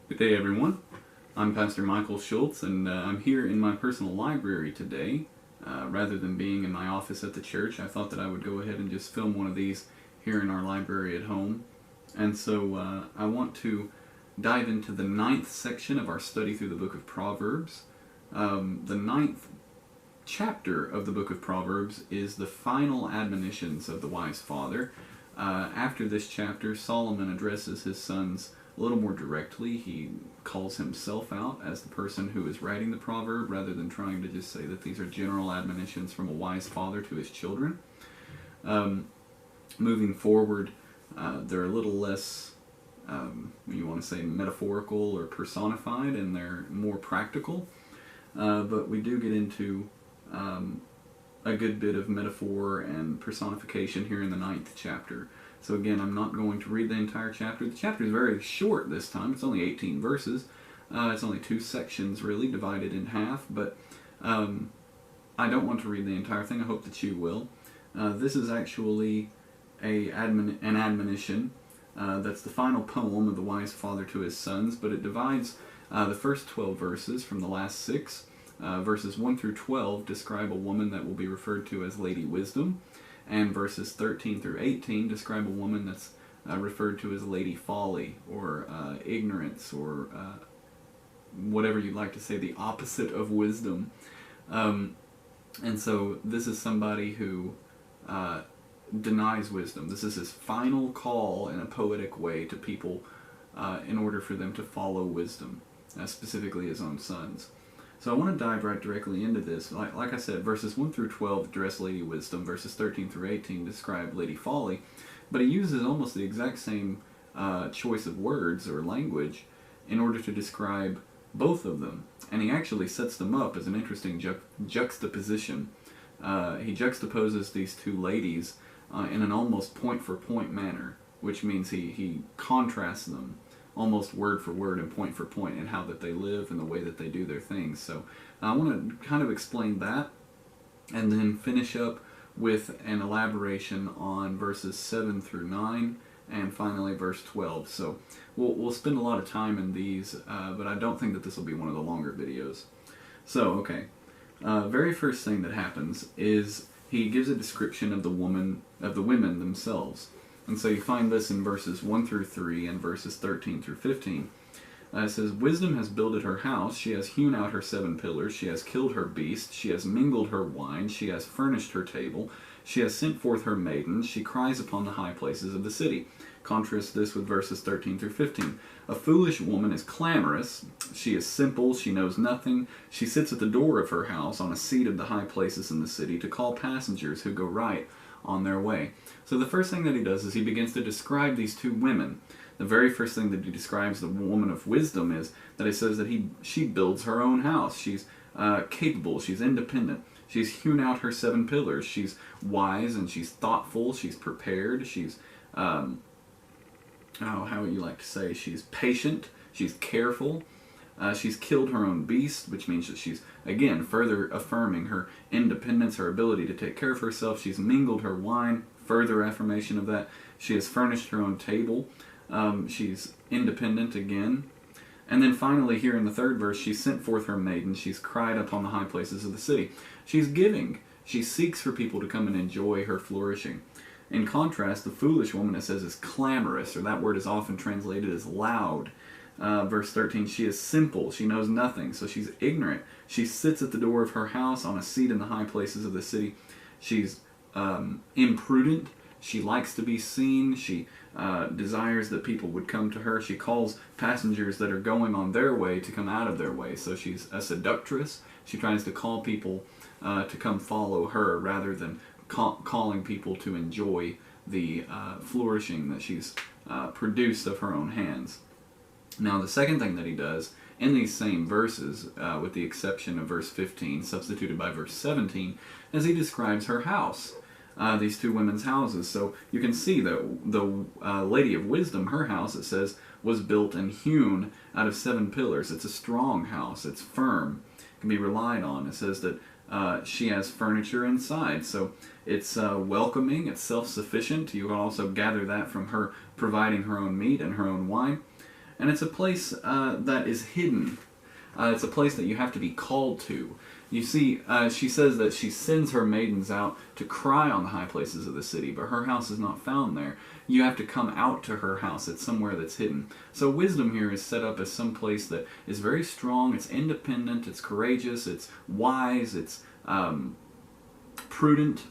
Good day, everyone. I'm Pastor Michael Shultz, and I'm here in my personal library today. Rather than being in my office at the church, I thought that I would go ahead and just film one of these here in our library at home. And so I want to dive into the 9th section of our study through the book of Proverbs. The 9th chapter of the book of Proverbs is the final admonitions of the wise father. After this chapter, Solomon addresses his sons a little more directly. He calls himself out as the person who is writing the proverb, rather than trying to just say that these are general admonitions from a wise father to his children. Moving forward, they're a little less, you want to say, metaphorical or personified, and they're more practical. But we do get into a good bit of metaphor and personification here in the 9th chapter. So again, I'm not going to read the entire chapter. The chapter is very short this time. It's only 18 verses. It's only 2 sections, really, divided in half. But I don't want to read the entire thing. I hope that you will. This is actually an admonition. That's the final poem of the wise father to his sons, but it divides the first 12 verses from the last 6. Verses 1 through 12 describe a woman that will be referred to as Lady Wisdom, and verses 13 through 18 describe a woman that's referred to as Lady Folly, or ignorance, or whatever you'd like to say, the opposite of wisdom. And so this is somebody who denies wisdom. This is his final call in a poetic way to people in order for them to follow wisdom, specifically his own sons. So I want to dive right directly into this. Like I said, verses 1 through 12 address Lady Wisdom, verses 13 through 18 describe Lady Folly, but he uses almost the exact same choice of words or language in order to describe both of them. And he actually sets them up as an interesting juxtaposition. He juxtaposes these two ladies in an almost point-for-point manner, which means he contrasts them almost word for word and point for point in how that they live and the way that they do their things. So I want to kind of explain that and then finish up with an elaboration on verses 7 through 9 and finally verse 12. So we'll spend a lot of time in these, but I don't think that this will be one of the longer videos. So, okay. Very first thing that happens is he gives a description of the women themselves. And so you find this in verses 1 through 3 and verses 13 through 15. It says, Wisdom has builded her house, she has hewn out her 7 pillars, she has killed her beast, she has mingled her wine, she has furnished her table, she has sent forth her maidens, she cries upon the high places of the city. Contrast this with verses 13 through 15. A foolish woman is clamorous, she is simple, she knows nothing, she sits at the door of her house on a seat of the high places in the city to call passengers who go right on their way. So the first thing that he does is he begins to describe these two women. The very first thing that he describes the woman of wisdom is that he says that she builds her own house. She's capable, she's independent. She's hewn out her 7 pillars. She's wise and she's thoughtful, she's prepared, she's, how would you like to say, she's patient, she's careful. She's killed her own beast, which means that she's, again, further affirming her independence, her ability to take care of herself. She's mingled her wine, further affirmation of that. She has furnished her own table. She's independent again. And then finally, here in the 3rd verse, she sent forth her maiden. She's cried upon the high places of the city. She's giving. She seeks for people to come and enjoy her flourishing. In contrast, the foolish woman, it says, is clamorous, or that word is often translated as loud. Verse 13, she is simple, she knows nothing, so she's ignorant. She sits at the door of her house on a seat in the high places of the city. She's imprudent, she likes to be seen, she desires that people would come to her. She calls passengers that are going on their way to come out of their way. So she's a seductress. She tries to call people to come follow her rather than calling people to enjoy the flourishing that she's produced of her own hands. Now, the second thing that he does in these same verses, with the exception of verse 15, substituted by verse 17, is he describes her house, these two women's houses. So you can see that the Lady of Wisdom, her house, it says, was built and hewn out of 7 pillars. It's a strong house. It's firm. It can be relied on. It says that she has furniture inside, so it's welcoming, it's self-sufficient. You can also gather that from her providing her own meat and her own wine. And it's a place that is hidden. It's a place that you have to be called to. You see, she says that she sends her maidens out to cry on the high places of the city, but her house is not found there. You have to come out to her house. It's somewhere that's hidden. So wisdom here is set up as some place that is very strong, it's independent, it's courageous, it's wise, it's prudent,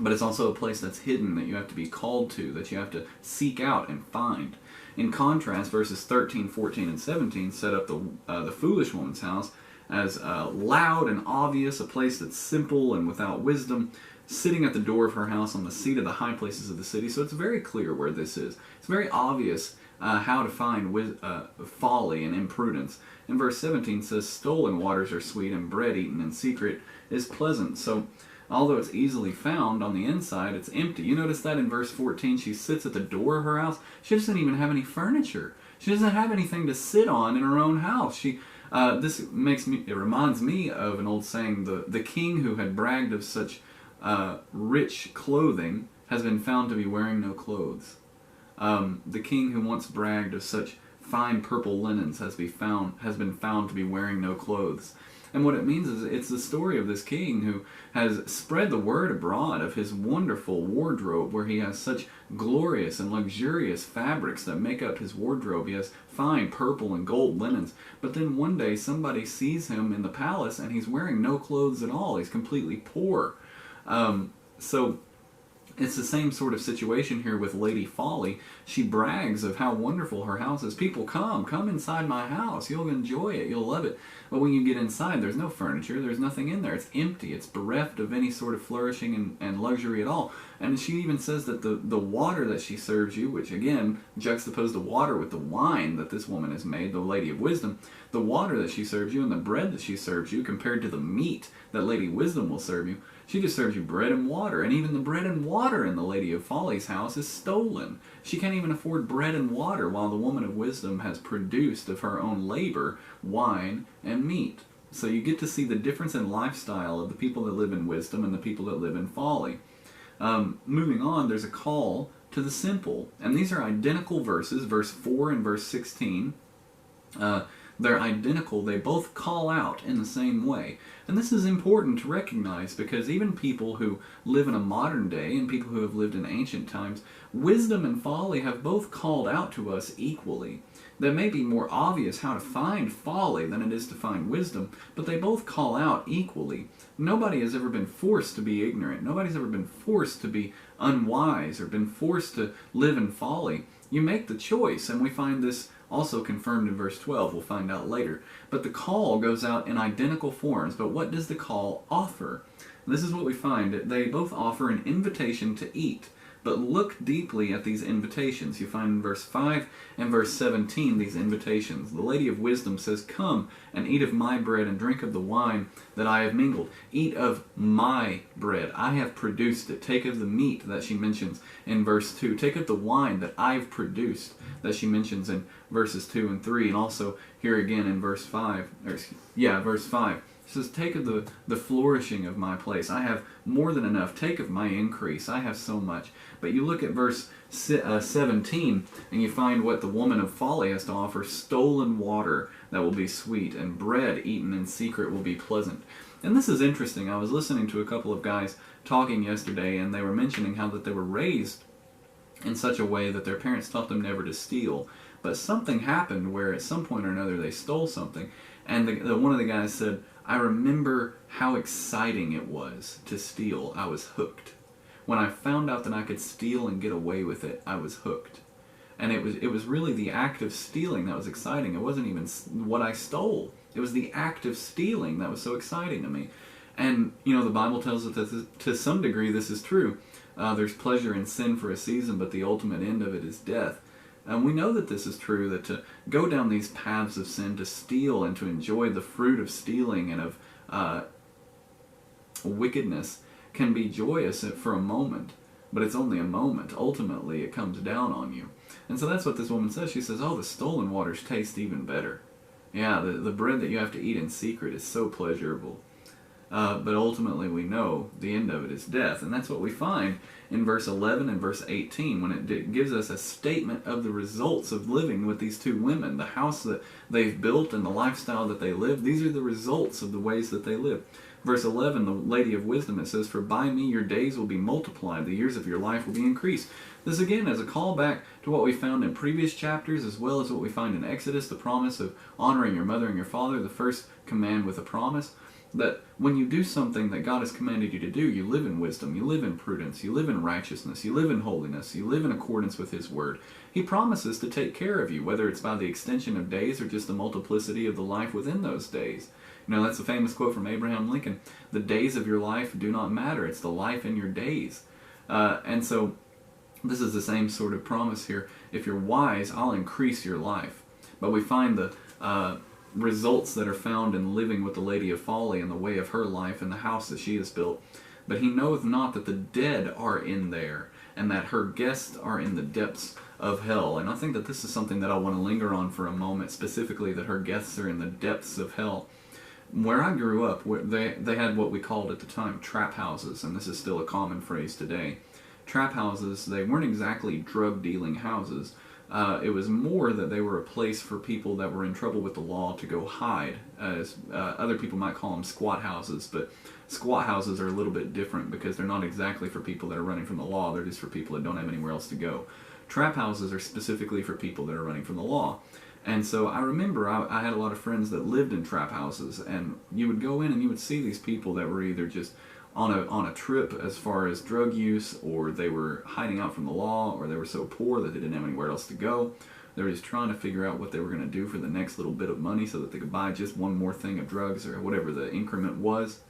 but it's also a place that's hidden that you have to be called to, that you have to seek out and find. In contrast, verses 13, 14, and 17 set up the foolish woman's house as loud and obvious, a place that's simple and without wisdom, sitting at the door of her house on the seat of the high places of the city. So it's very clear where this is. It's very obvious how to find folly and imprudence. And verse 17 says, stolen waters are sweet, and bread eaten in secret is pleasant. So although it's easily found on the inside, it's empty. You notice that in verse 14, she sits at the door of her house. She doesn't even have any furniture. She doesn't have anything to sit on in her own house. It reminds me of an old saying, the king who had bragged of such rich clothing has been found to be wearing no clothes. The king who once bragged of such fine purple linens has been found to be wearing no clothes. And what it means is it's the story of this king who has spread the word abroad of his wonderful wardrobe, where he has such glorious and luxurious fabrics that make up his wardrobe. He has fine purple and gold linens. But then one day somebody sees him in the palace and he's wearing no clothes at all. He's completely poor. So it's the same sort of situation here with Lady Folly. She brags of how wonderful her house is. People come inside my house. You'll enjoy it. You'll love it. But when you get inside, there's no furniture. There's nothing in there. It's empty. It's bereft of any sort of flourishing and luxury at all. And she even says that the water that she serves you, which again, juxtapose the water with the wine that this woman has made, the Lady of Wisdom, the water that she serves you and the bread that she serves you compared to the meat that Lady Wisdom will serve you, she just serves you bread and water. And even the bread and water in the Lady of Folly's house is stolen. She can't even afford bread and water, while the woman of wisdom has produced of her own labor wine and meat. So you get to see the difference in lifestyle of the people that live in wisdom and the people that live in folly. Moving on, there's a call to the simple. And these are identical verses, verse 4 and verse 16. They're identical. They both call out in the same way. And this is important to recognize, because even people who live in a modern day and people who have lived in ancient times, wisdom and folly have both called out to us equally. That may be more obvious how to find folly than it is to find wisdom, but they both call out equally. Nobody has ever been forced to be ignorant. Nobody's ever been forced to be unwise or been forced to live in folly. You make the choice, and we find this also confirmed in verse 12. We'll find out later. But the call goes out in identical forms. But what does the call offer? This is what we find. They both offer an invitation to eat. But look deeply at these invitations. You find in verse 5 and verse 17 these invitations. The Lady of Wisdom says, "Come and eat of my bread and drink of the wine that I have mingled. Eat of my bread. I have produced it." Take of the meat that she mentions in verse 2. Take of the wine that I've produced that she mentions in verses 2 and 3. And also here again in verse 5. Verse 5. She says, "Take of the flourishing of my place. I have more than enough. Take of my increase. I have so much." But you look at verse 17, and you find what the woman of folly has to offer: stolen water that will be sweet, and bread eaten in secret will be pleasant. And this is interesting. I was listening to a couple of guys talking yesterday, and they were mentioning how that they were raised in such a way that their parents taught them never to steal. But something happened where at some point or another they stole something. And one of the guys said, "I remember how exciting it was to steal. I was hooked. When I found out that I could steal and get away with it, I was hooked." And it was really the act of stealing that was exciting. It wasn't even what I stole. It was the act of stealing that was so exciting to me. And, the Bible tells us that to some degree this is true. There's pleasure in sin for a season, but the ultimate end of it is death. And we know that this is true, that to go down these paths of sin, to steal and to enjoy the fruit of stealing and of wickedness, can be joyous for a moment, but it's only a moment. Ultimately, it comes down on you. And so that's what this woman says. She says, "Oh, the stolen waters taste even better. Yeah, the bread that you have to eat in secret is so pleasurable." but ultimately we know the end of it is death. And that's what we find in verse 11 and verse 18 when it gives us a statement of the results of living with these two women. The house that they've built and the lifestyle that they live, these are the results of the ways that they live. Verse 11, the Lady of Wisdom, it says, "For by me your days will be multiplied, the years of your life will be increased." This again is a callback to what we found in previous chapters, as well as what we find in Exodus, the promise of honoring your mother and your father, the first command with a promise. That when you do something that God has commanded you to do, you live in wisdom, you live in prudence, you live in righteousness, you live in holiness, you live in accordance with His Word. He promises to take care of you, whether it's by the extension of days or just the multiplicity of the life within those days. You know, that's a famous quote from Abraham Lincoln. The days of your life do not matter. It's the life in your days. And so this is the same sort of promise here. If you're wise, I'll increase your life. But we find the results that are found in living with the Lady of Folly and the way of her life and the house that she has built. But he knoweth not that the dead are in there, and that her guests are in the depths of hell. And I think that this is something that I want to linger on for a moment, specifically that her guests are in the depths of hell. Where I grew up, they had what we called at the time trap houses, and this is still a common phrase today. Trap houses, they weren't exactly drug-dealing houses. It was more that they were a place for people that were in trouble with the law to go hide. As other people might call them squat houses, but squat houses are a little bit different because they're not exactly for people that are running from the law. They're just for people that don't have anywhere else to go. Trap houses are specifically for people that are running from the law. And so I remember I had a lot of friends that lived in trap houses, and you would go in and you would see these people that were either just on a trip as far as drug use, or they were hiding out from the law, or they were so poor that they didn't have anywhere else to go. They were just trying to figure out what they were going to do for the next little bit of money so that they could buy just one more thing of drugs or whatever the increment was.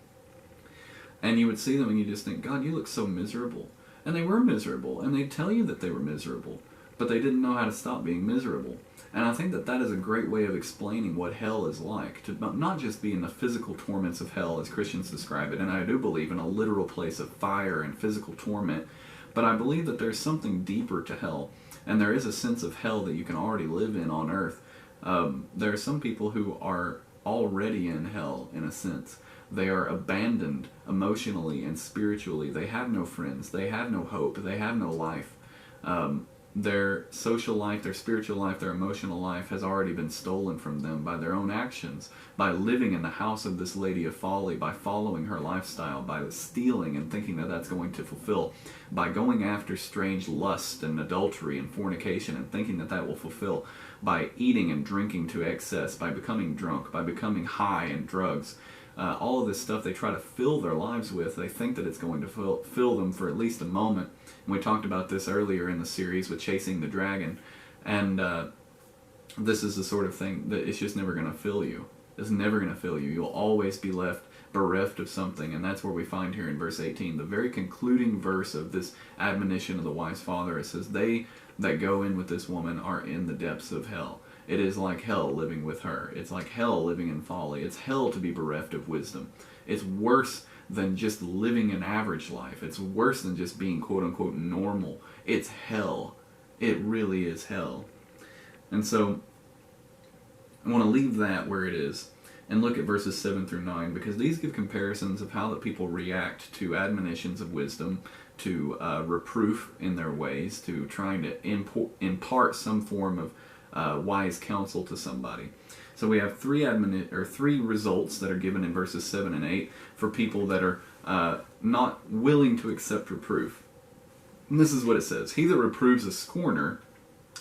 And you would see them and you just think, God, you look so miserable. And they were miserable, and they'd tell you that they were miserable, but they didn't know how to stop being miserable. And I think that that is a great way of explaining what hell is like, to not just be in the physical torments of hell as Christians describe it, and I do believe in a literal place of fire and physical torment, but I believe that there's something deeper to hell, and there is a sense of hell that you can already live in on earth. There are some people who are already in hell, in a sense. They are abandoned emotionally and spiritually. They have no friends. They have no hope. They have no life. Their social life, their spiritual life, their emotional life has already been stolen from them by their own actions, by living in the house of this Lady of Folly, by following her lifestyle, by stealing and thinking that that's going to fulfill, by going after strange lust and adultery and fornication and thinking that that will fulfill, by eating and drinking to excess, by becoming drunk, by becoming high in drugs. All of this stuff they try to fill their lives with. They think that it's going to fill them for at least a moment. And we talked about this earlier in the series with Chasing the Dragon. And this is the sort of thing that it's just never going to fill you. It's never going to fill you. You'll always be left bereft of something. And that's where we find here in verse 18, the very concluding verse of this admonition of the wise father. It says, "They that go in with this woman are in the depths of hell." It is like hell living with her. It's like hell living in folly. It's hell to be bereft of wisdom. It's worse than just living an average life. It's worse than just being quote-unquote normal. It's hell. It really is hell. And so I want to leave that where it is and look at verses 7 through 9, because these give comparisons of how the people react to admonitions of wisdom, to reproof in their ways, to trying to impart some form of wise counsel to somebody. So we have three results that are given in verses 7 and 8 for people that are not willing to accept reproof. And this is what it says: "He that reproves a scorner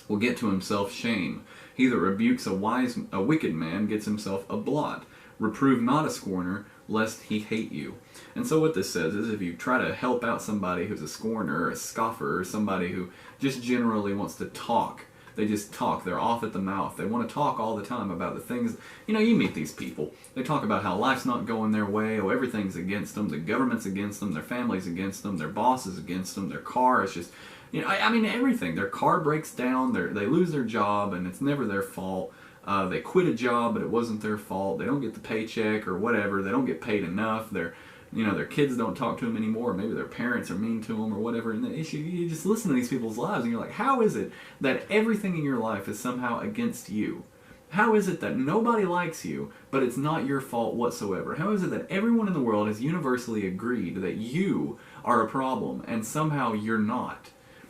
will get to himself shame. He that rebukes a wicked man gets himself a blot. Reprove not a scorner, lest he hate you." And so what this says is, if you try to help out somebody who's a scorner or a scoffer, or somebody who just generally wants to talk, they just talk. They're off at the mouth. They want to talk all the time about the things. You know, you meet these people. They talk about how life's not going their way. Oh, everything's against them. The government's against them. Their family's against them. Their boss is against them. Their car is just, you know, I mean, everything. Their car breaks down. They lose their job, and it's never their fault. They quit a job, but it wasn't their fault. They don't get the paycheck or whatever. They don't get paid enough. Their kids don't talk to them anymore. Maybe their parents are mean to them or whatever. And the issue, you just listen to these people's lives and you're like, how is it that everything in your life is somehow against you? How is it that nobody likes you, but it's not your fault whatsoever? How is it that everyone in the world has universally agreed that you are a problem, and somehow you're not?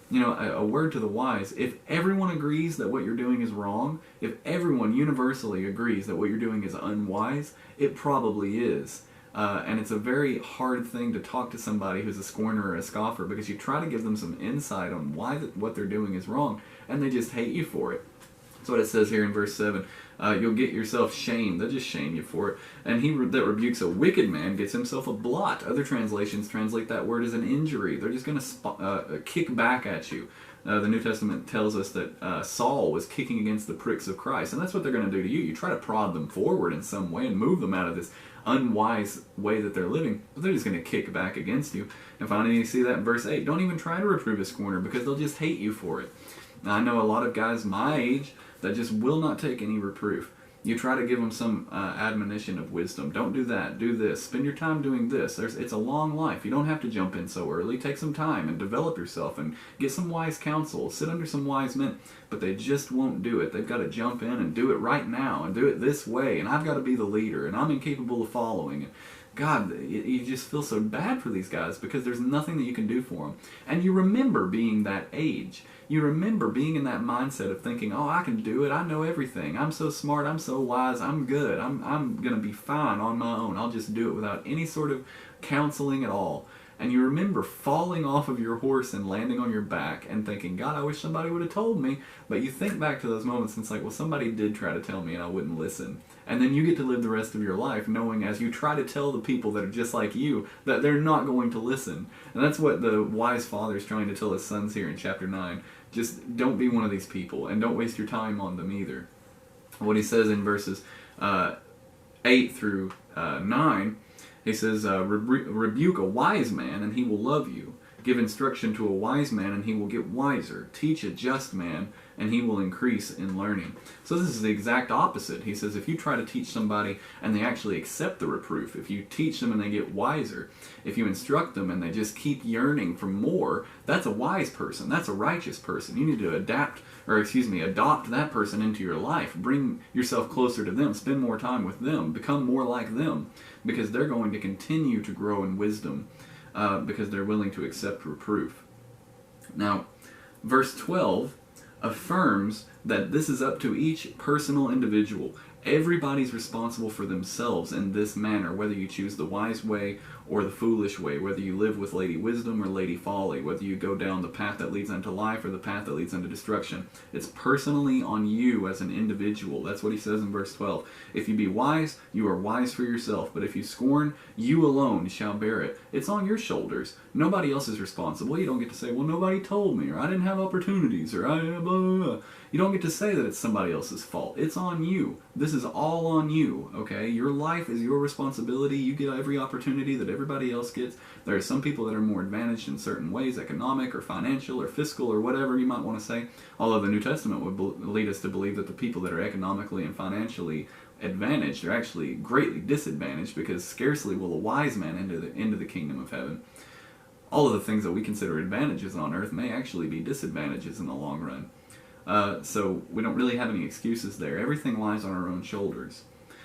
You know, a word to the wise, if everyone agrees that what you're doing is wrong, if everyone universally agrees that what you're doing is unwise, it probably is. And it's a very hard thing to talk to somebody who's a scorner or a scoffer, because you try to give them some insight on why what they're doing is wrong, and they just hate you for it. That's what it says here in verse 7. You'll get yourself shamed. They'll just shame you for it. And he that rebukes a wicked man gets himself a blot. Other translations translate that word as an injury. They're just going to kick back at you. The New Testament tells us that Saul was kicking against the pricks of Christ. And that's what they're going to do to you. You try to prod them forward in some way and move them out of this unwise way that they're living, but they're just going to kick back against you. And finally, you see that in verse 8. Don't even try to reprove a scorner, because they'll just hate you for it. Now, I know a lot of guys my age that just will not take any reproof. You try to give them some admonition of wisdom. Don't do that. Do this. Spend your time doing this. It's a long life. You don't have to jump in so early. Take some time and develop yourself and get some wise counsel. Sit under some wise men. But they just won't do it. They've got to jump in and do it right now and do it this way. And I've got to be the leader. And I'm incapable of following. God, you just feel so bad for these guys because there's nothing that you can do for them. And you remember being that age. You remember being in that mindset of thinking, oh, I can do it. I know everything. I'm so smart. I'm so wise. I'm good. I'm going to be fine on my own. I'll just do it without any sort of counseling at all. And you remember falling off of your horse and landing on your back and thinking, God, I wish somebody would have told me. But you think back to those moments and it's like, well, somebody did try to tell me and I wouldn't listen. And then you get to live the rest of your life knowing, as you try to tell the people that are just like you, that they're not going to listen. And that's what the wise father is trying to tell his sons here in chapter 9. Just don't be one of these people, and don't waste your time on them either. What he says in verses 8 through 9, he says, rebuke a wise man, and he will love you. Give instruction to a wise man, and he will get wiser. Teach a just man, and he will increase in learning. So this is the exact opposite. He says if you try to teach somebody and they actually accept the reproof, if you teach them and they get wiser, if you instruct them and they just keep yearning for more, that's a wise person. That's a righteous person. You need to adopt that person into your life. Bring yourself closer to them. Spend more time with them. Become more like them, because they're going to continue to grow in wisdom. Because they're willing to accept reproof. Now, verse 12 affirms that this is up to each personal individual. Everybody's responsible for themselves in this manner, whether you choose the wise way or the foolish way, whether you live with Lady Wisdom or Lady Folly, whether you go down the path that leads unto life or the path that leads unto destruction. It's personally on you as an individual. That's what he says in verse 12. If you be wise, you are wise for yourself, but if you scorn, you alone shall bear it. It's on your shoulders. Nobody else is responsible. You don't get to say, well, nobody told me, or I didn't have opportunities, or I blah, blah, blah. You don't get to say that it's somebody else's fault. It's on you. This is all on you, okay? Your life is your responsibility. You get every opportunity that everybody else gets. There are some people that are more advantaged in certain ways, economic or financial or fiscal or whatever you might want to say. Although the New Testament would lead us to believe that the people that are economically and financially advantaged are actually greatly disadvantaged, because scarcely will a wise man into the kingdom of heaven. All of the things that we consider advantages on earth may actually be disadvantages in the long run. So we don't really have any excuses there. Everything lies on our own shoulders.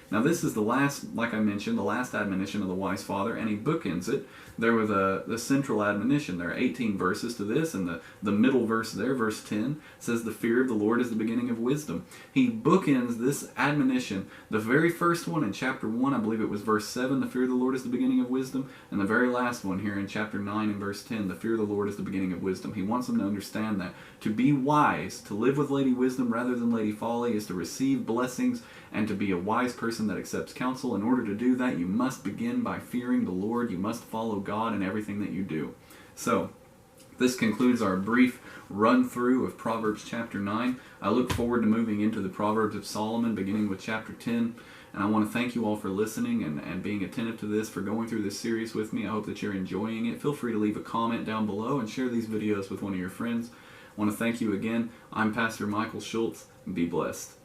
Now this is the last, like I mentioned, the last admonition of the wise father, and he bookends it there with the central admonition. There are 18 verses to this, and the middle verse there, verse 10, says the fear of the Lord is the beginning of wisdom. He bookends this admonition. The very first one in chapter 1, I believe it was verse 7, the fear of the Lord is the beginning of wisdom, and the very last one here in chapter 9 and verse 10, the fear of the Lord is the beginning of wisdom. He wants them to understand that. To be wise, to live with Lady Wisdom rather than Lady Folly, is to receive blessings and to be a wise person that accepts counsel. In order to do that, you must begin by fearing the Lord. You must follow God in everything that you do. So, this concludes our brief run-through of Proverbs chapter 9. I look forward to moving into the Proverbs of Solomon, beginning with chapter 10. And I want to thank you all for listening and being attentive to this, for going through this series with me. I hope that you're enjoying it. Feel free to leave a comment down below and share these videos with one of your friends. I want to thank you again. I'm Pastor Michael Shultz, and be blessed.